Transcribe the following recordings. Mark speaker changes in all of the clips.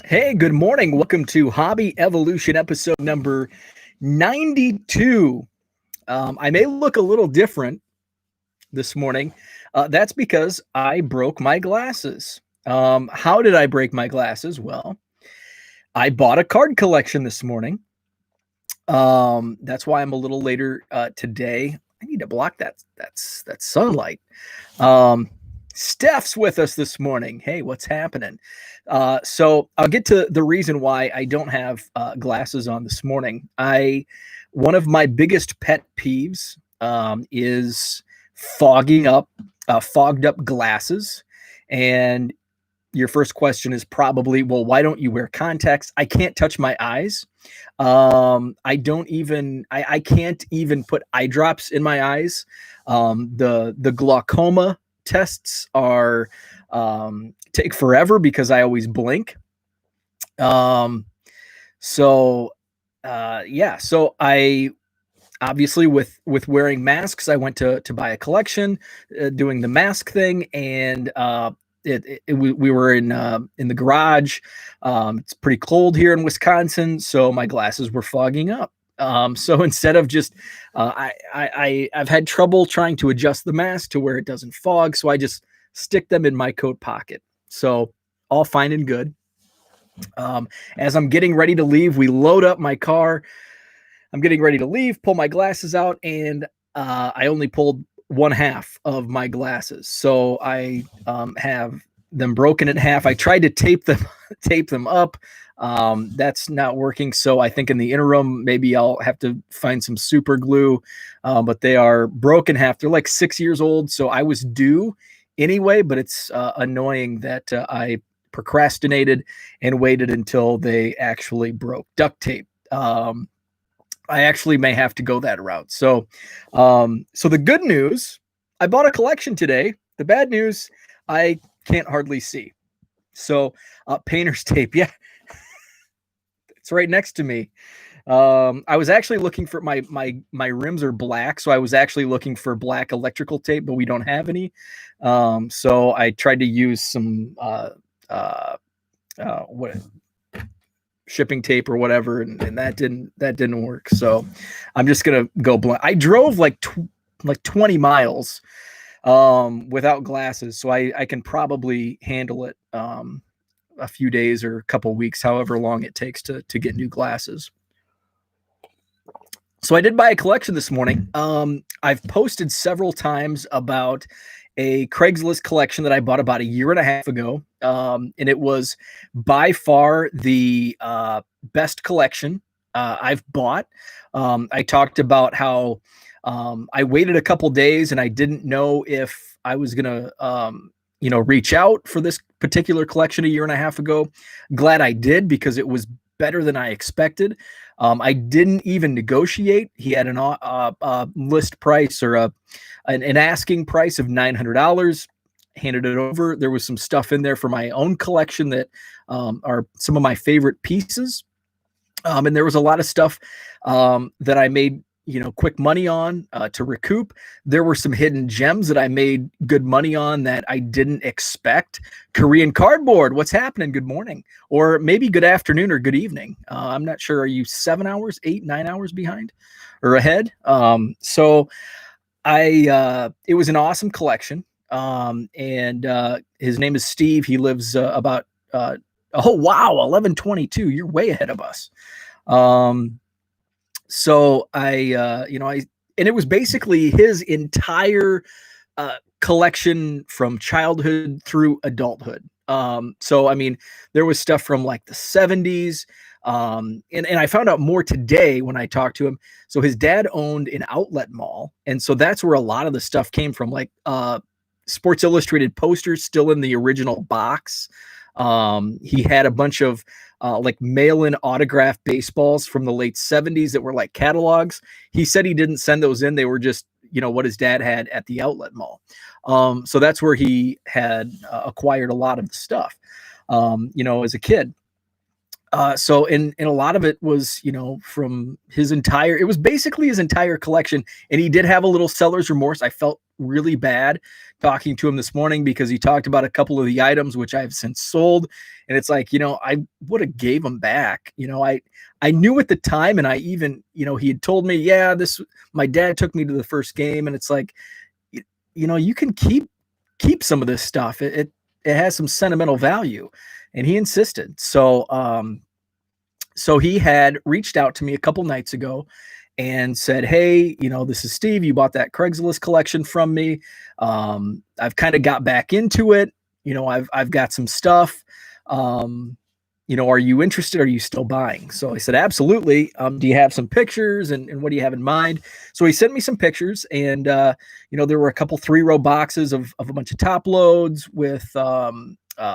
Speaker 1: Hey, good morning. Welcome to Hobby Evolution episode number 92. I may look a little different this morning. That's because I broke my glasses. How did I break my glasses? Well, I bought a card collection this morning. That's why I'm a little later today. I need to block that sunlight. Um, Steph's with us this morning. Hey, what's happening? So I'll get to the reason why I don't have glasses on this morning. One of my biggest pet peeves is fogged up glasses. And your first question is probably, well, why don't you wear contacts? I can't touch my eyes. I can't even put eye drops in my eyes. The glaucoma tests are take forever because I always blink. So I obviously with wearing masks, I went to buy a collection, doing the mask thing, and we were in the garage. It's pretty cold here in Wisconsin, so my glasses were fogging up. So instead of just, I've had trouble trying to adjust the mask to where it doesn't fog, so I just stick them in my coat pocket. So all fine and good. As I'm getting ready to leave, we load up my car. I'm getting ready to leave, pull my glasses out, and I only pulled one half of my glasses. So I have them broken in half. I tried to tape them up. That's not working. So I think in the interim, maybe I'll have to find some super glue, but they are broken half. They're like 6 years old. So I was due anyway, but it's annoying that I procrastinated and waited until they actually broke. Duct tape. I actually may have to go that route. So the good news, I bought a collection today. The bad news, I can't hardly see. So painter's tape, yeah, it's right next to me. I was actually looking for my rims are black, so I was actually looking for black electrical tape, but we don't have any. So I tried to use some what shipping tape or whatever, and that didn't work. So I'm just gonna go blunt. I drove like 20 miles without glasses, so I can probably handle it a few days or a couple weeks, however long it takes to get new glasses. So I did buy a collection this morning. I've posted several times about a Craigslist collection that I bought about a year and a half ago. And it was by far the best collection I've bought. I talked about how I waited a couple days and I didn't know if I was going to, reach out for this particular collection a year and a half ago. Glad I did, because it was better than I expected. I didn't even negotiate. He had an list price or an asking price of $900. Handed it over. There was some stuff in there for my own collection that are some of my favorite pieces. And there was a lot of stuff that I made, quick money on to recoup. There were some hidden gems that I made good money on that I didn't expect. Korean cardboard, what's happening? Good morning, or maybe good afternoon or good evening. I'm not sure. Are you 7 hours, 8, 9 hours behind or ahead? So it was an awesome collection. And his name is Steve. He lives about, oh, wow, 1122. You're way ahead of us. So and it was basically his entire collection from childhood through adulthood. So I mean, there was stuff from like the 70s. And I found out more today when I talked to him. So his dad owned an outlet mall, and so that's where a lot of the stuff came from, like Sports Illustrated posters still in the original box. He had a bunch of like mail-in autographed baseballs from the late 70s that were like catalogs. He said he didn't send those in. They were just, what his dad had at the outlet mall. So that's where he had acquired a lot of the stuff, as a kid. So a lot of it was, from it was basically his entire collection. And he did have a little seller's remorse. I felt really bad talking to him this morning because he talked about a couple of the items, which I've since sold. And it's like, I would have gave them back. I knew at the time, and I even, he had told me, yeah, my dad took me to the first game. And it's like, you can keep some of this stuff. It has some sentimental value. And he insisted. So he had reached out to me a couple nights ago and said, hey, this is Steve. You bought that Craigslist collection from me. I've kind of got back into it. I've got some stuff. Are you interested? Are you still buying? So I said, absolutely. Do you have some pictures and what do you have in mind? So he sent me some pictures, and, there were a couple 3-row boxes of a bunch of top loads with,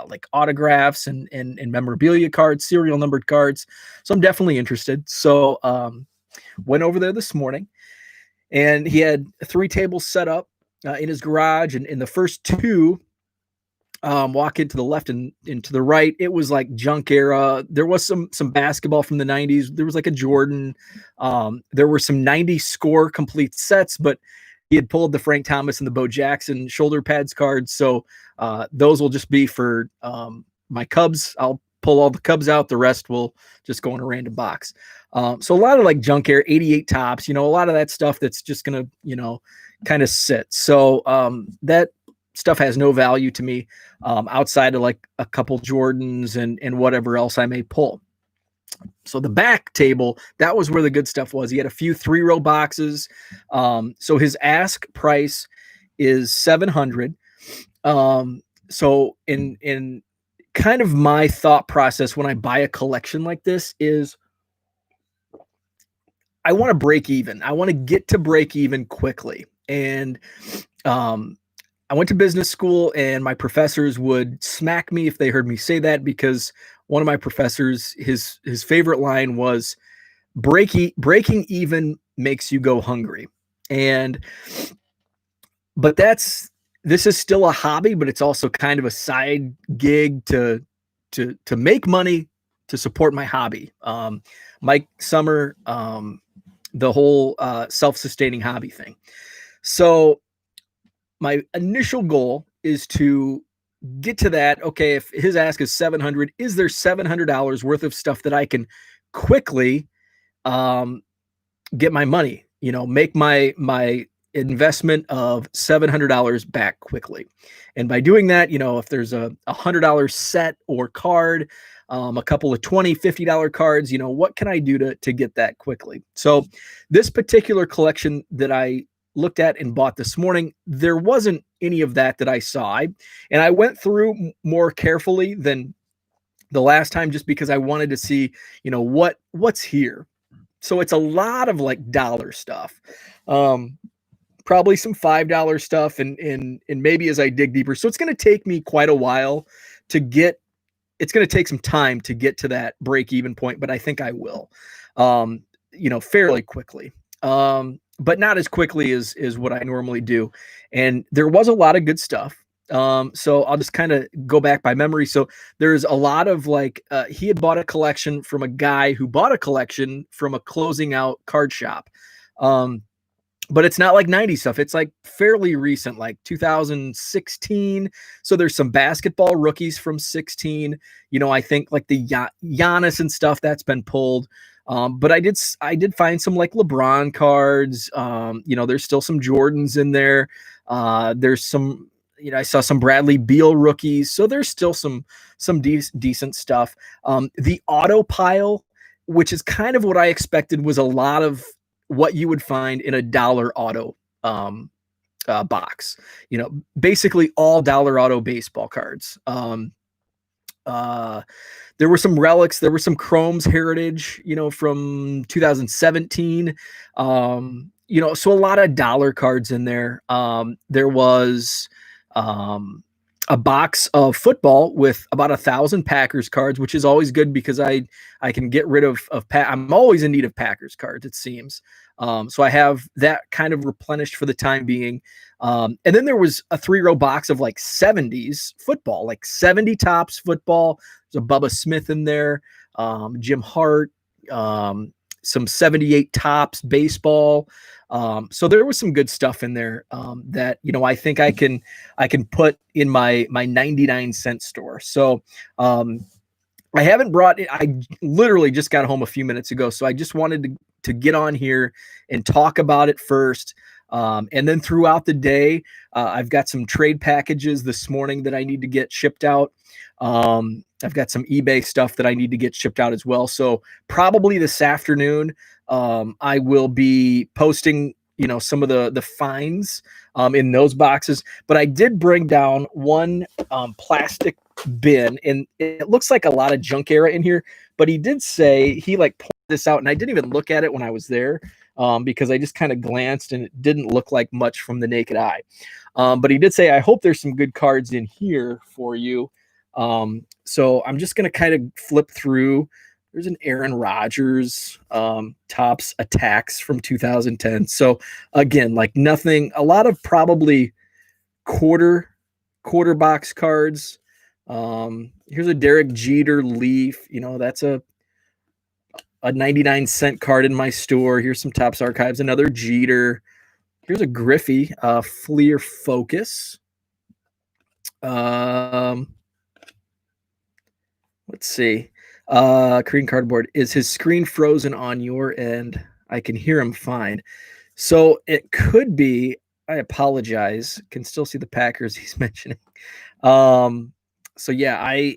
Speaker 1: like autographs and memorabilia cards, serial numbered cards. So I'm definitely interested. So, went over there this morning, and he had 3 tables set up in his garage, and in the first 2, walk into the left and into the right, it was like junk era. There was some basketball from the 90s. There was like a Jordan. There were some 90s score complete sets, but he had pulled the Frank Thomas and the Bo Jackson shoulder pads cards. So those will just be for my Cubs. I'll pull all the Cubs out. The rest will just go in a random box. So a lot of like junk air, 88 tops, a lot of that stuff that's just going to, kind of sit. So that stuff has no value to me outside of like a couple Jordans and whatever else I may pull. So the back table, that was where the good stuff was. He had a few 3-row boxes. So his ask price is $700. So in kind of my thought process when I buy a collection like this is I want to break even. I want to get to break even quickly. And I went to business school, and my professors would smack me if they heard me say that, because one of my professors, his favorite line was, breaking even makes you go hungry. But this is still a hobby, but it's also kind of a side gig to make money to support my hobby. Mike Summer, the whole self-sustaining hobby thing. So my initial goal is to get to that. Okay, if his ask is $700, is there $700 worth of stuff that I can quickly get my money, make my investment of $700 back quickly? And by doing that, if there's a $100 set or card, a couple of $20, $50 cards, what can I do to get that quickly? So this particular collection that I looked at and bought this morning, there wasn't any of that I saw. And I went through more carefully than the last time, just because I wanted to see, what's here. So it's a lot of like dollar stuff, probably some $5 stuff, and maybe as I dig deeper. So it's going to take me quite a while it's going to take some time to get to that break even point, but I think I will, fairly quickly. But not as quickly as what I normally do. And there was a lot of good stuff. So I'll just kind of go back by memory. So there's a lot of like, he had bought a collection from a guy who bought a collection from a closing out card shop. But it's not like 90s stuff. It's like fairly recent, like 2016. So there's some basketball rookies from 16. I think like the Giannis and stuff that's been pulled. But I did find some like LeBron cards. There's still some Jordans in there. There's some, I saw some Bradley Beal rookies. So there's still some decent stuff. The auto pile, which is kind of what I expected, was a lot of what you would find in a dollar auto box. Basically all dollar auto baseball cards. There were some relics. There were some Chrome's Heritage, from 2017. So a lot of dollar cards in there. There was a box of football with about 1,000 Packers cards, which is always good because I can get rid of I'm always in need of Packers cards, it seems. So I have that kind of replenished for the time being. And then there was a 3-row box of like 70s football, like 70 tops football. There's a Bubba Smith in there. Jim Hart, some 78 Tops baseball. So there was some good stuff in there that I think I can put in my 99-cent store. So I haven't brought it. I literally just got home a few minutes ago, so I just wanted to get on here and talk about it first. And then throughout the day, I've got some trade packages this morning that I need to get shipped out. I've got some eBay stuff that I need to get shipped out as well. So probably this afternoon, I will be posting, some of the finds in those boxes. But I did bring down one plastic bin, and it looks like a lot of junk era in here. But he did say he pulled this out, and I didn't even look at it when I was there. Because I just kind of glanced and it didn't look like much from the naked eye. But he did say, I hope there's some good cards in here for you. So I'm just going to kind of flip through. There's an Aaron Rodgers Tops Attacks from 2010. So again, nothing, a lot of probably quarter box cards. Here's a Derek Jeter Leaf. That's a 99-cent card in my store. Here's some Tops Archives, another Jeter. Here's a Griffey, Fleer Focus. Let's see. Korean Cardboard. Is his screen frozen on your end? I can hear him fine. So it could be. I apologize. Can still see the Packers he's mentioning. So yeah, I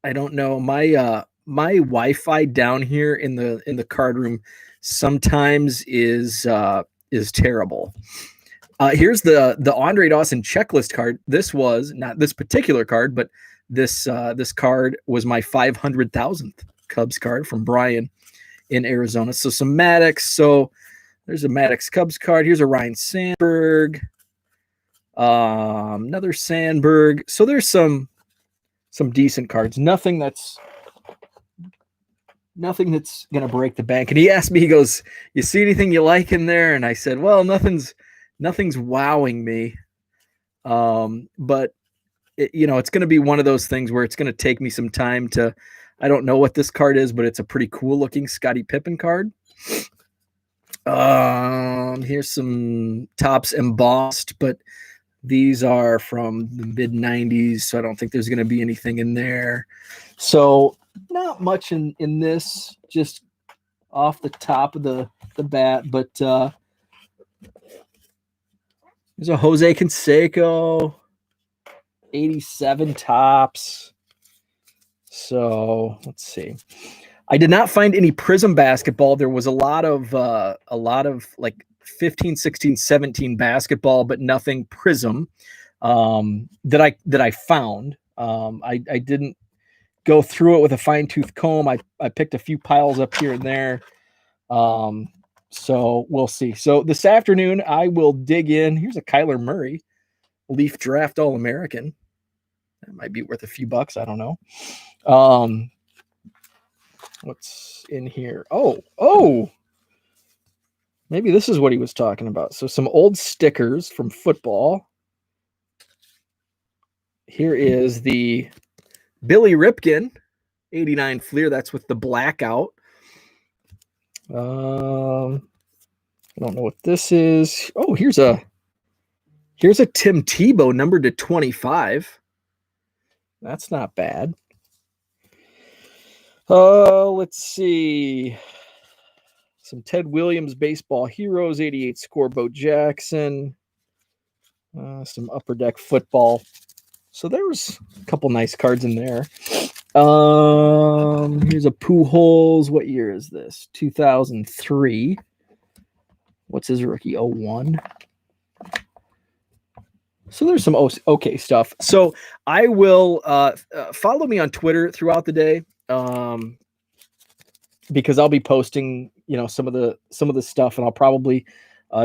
Speaker 1: don't know. My Wi-Fi down here in the card room sometimes is terrible. Here's the Andre Dawson checklist card. This was not this particular card, but this card was my 500,000th Cubs card from Brian in Arizona. So some Maddox. So there's a Maddox Cubs card. Here's a Ryan Sandberg. Another Sandberg. So there's some decent cards. Nothing that's going to break the bank. And he asked me, he goes, you see anything you like in there? And I said, well, nothing's wowing me. But it's going to be one of those things where it's going to take me some time to, I don't know what this card is, but it's a pretty cool looking Scottie Pippen card. Here's some Tops embossed, but these are from the mid 90s. So I don't think there's going to be anything in there. So not much in this, just off the top of the bat, but there's a Jose Canseco 87 Tops. So let's see. I did not find any Prism basketball. There was a lot of 15, 16, 17 basketball, but nothing Prism that I found. I didn't go through it with a fine-tooth comb. I picked a few piles up here and there. So we'll see. So this afternoon, I will dig in. Here's a Kyler Murray Leaf Draft All-American. That might be worth a few bucks. I don't know. What's in here? Oh, maybe this is what he was talking about. So some old stickers from football. Here is the Billy Ripken 89 Fleer. That's with the blackout. I don't know what this is. Oh, here's a Tim Tebow numbered to 25. That's not bad. Let's see. Some Ted Williams Baseball Heroes 88 score, Bo Jackson. Some Upper Deck football. So there was a couple nice cards in there. Here's a Pujols. What year is this? 2003. What's his rookie? 01. So there's some okay stuff. So I will follow me on Twitter throughout the day, because I'll be posting, some of the stuff, and I'll probably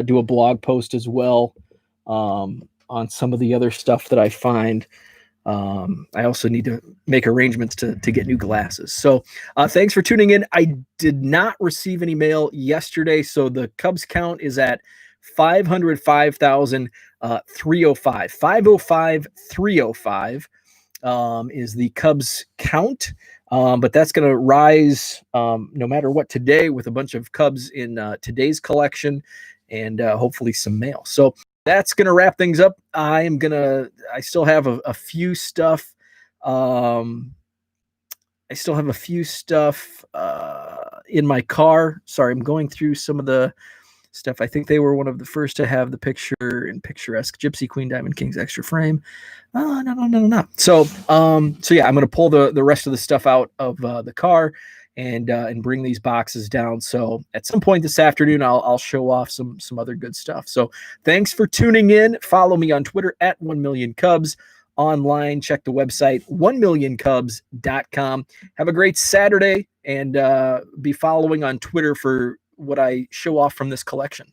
Speaker 1: do a blog post as well on some of the other stuff that I find. I also need to make arrangements to get new glasses. So thanks for tuning in. I did not receive any mail yesterday, so the Cubs count is at 505,305. 505,305. is the Cubs count. But that's going to rise no matter what today with a bunch of Cubs in today's collection and hopefully some mail. So that's going to wrap things up. I still have a few stuff. I still have a few stuff in my car. Sorry, I'm going through some of the stuff. I think they were one of the first to have the picture in picturesque Gypsy Queen Diamond Kings extra frame. No. So yeah, I'm gonna pull the rest of the stuff out of the car and bring these boxes down. So at some point this afternoon, I'll show off some other good stuff. So thanks for tuning in. Follow me on Twitter at 1millioncubs. Online, check the website 1millioncubs.com. Have a great Saturday and be following on Twitter for what I show off from this collection.